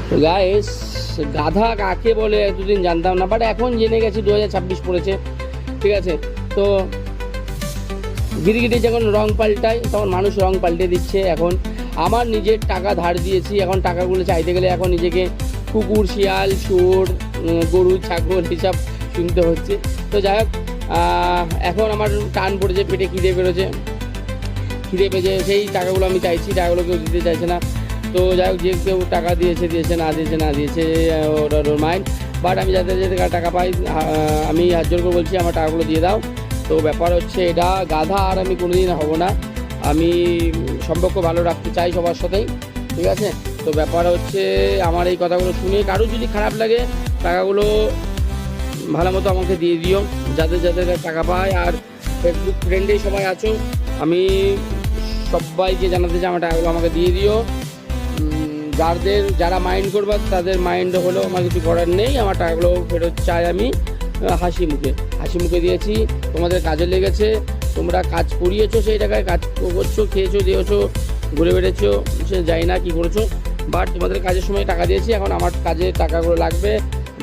তো গাইস, গাধা কাকে বলে এতদিন জানতাম না, বাট এখন জেনে গেছি 2026 পড়েছে, ঠিক আছে। তো গিরগিটি যখন রং পাল্টায় তখন মানুষ রং পাল্টে দিচ্ছে। এখন আমার নিজের টাকা ধার দিয়েছি, এখন টাকাগুলো চাইতে গেলে এখন নিজেকে কুকুর, শিয়াল, শুয়োর, গরু, ছাগল হিসাব শুনতে হচ্ছে। তো যাই হোক, এখন আমার টান পড়েছে, পেটে খিদে পেয়েছে, সেই টাকাগুলো আমি চাইছি, টাকাগুলো কেউ দিতে চাইছে না। তো যাই হোক, যে কেউ টাকা দিয়েছে না দিয়েছে ওর মাইন্ড, বাট আমি যাতে টাকা পাই আমি হাত জোর করে বলছি আমার টাকাগুলো দিয়ে দাও। তো ব্যাপার হচ্ছে এটা, গাধা আর আমি কোনোদিন হব না, আমি সম্পর্ক ভালো রাখতে চাই সবার সাথেই, ঠিক আছে। তো ব্যাপার হচ্ছে আমার এই কথাগুলো শুনে কারো যদি খারাপ লাগে, টাকাগুলো ভালো মতো আমাকে দিয়ে দিও, যাদের টাকা পায়। আর ফেসবুক ফ্রেন্ডেই সবাই আছো, আমি সবাইকে জানাতে চাই আমার টাকাগুলো আমাকে দিয়ে দিও। যারা মাইন্ড করবে তাদের মাইন্ড হলেও আমার কিছু করার নেই, আমার টাকাগুলো ফেরত চাই আমি হাসি মুখে দিয়েছি। তোমাদের কাজে লেগেছে, তোমরা কাজ করিয়েছো, সেই টাকায় কাজ করছো, খেয়েছো, দিয়েছো, ঘুরে বেড়েছো, সে যাই না কী করেছো, বাট তোমাদের কাজের সময় টাকা দিয়েছি। এখন আমার কাজে টাকাগুলো লাগবে,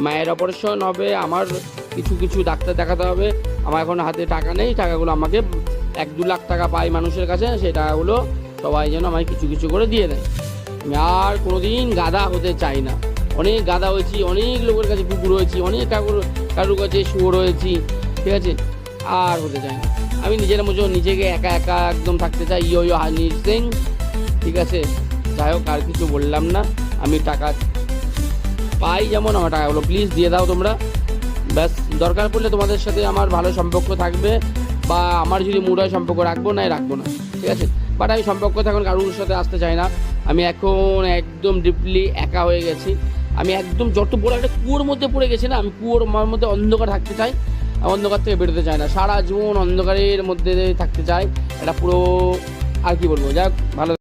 মায়ের অপারেশন হবে, আমার কিছু ডাক্তার দেখাতে হবে, আমার এখন হাতে টাকা নেই। টাকাগুলো আমাকে 1-2 লাখ টাকা পাই মানুষের কাছে, সেই টাকাগুলো সবাই যেন আমায় কিছু করে দিয়ে দেয়। আমি আর কোনোদিন গাধা হতে চাই না। অনেক গাধা হয়েছি, অনেক লোকের কাছে কুকুর হয়েছি, অনেক কারুর কাছে শুয়োর হয়েছি, ঠিক আছে, আর হতে চাই না। আমি নিজের মতো নিজেকে একা একদম থাকতে চাই, ইয়ো হানি সিং, ঠিক আছে। যাই হোক, আর কিছু বললাম না, আমি টাকা পাই যেমন, আমার টাকাগুলো প্লিজ দিয়ে দাও তোমরা। ব্যাস, দরকার পড়লে তোমাদের সাথে আমার ভালো সম্পর্ক থাকবে, বা আমার যদি মুড হয় সম্পর্ক রাখবো না, ঠিক আছে। বাট আমি সম্পর্ক এখন কারোর সাথে আসতে চাই না। আমি এখন একদম ডিপলি একা হয়ে গেছি, আমি একদম যত বড় একটা কুয়োর মধ্যে পড়ে গেছি না, আমি কুয়োর মধ্যে অন্ধকার থাকতে চাই, অন্ধকার থেকে বেরোতে চাই না, সারা জীবন অন্ধকারের মধ্যে থাকতে চাই। এটা পুরো আর কি বলবো, যাক ভালো।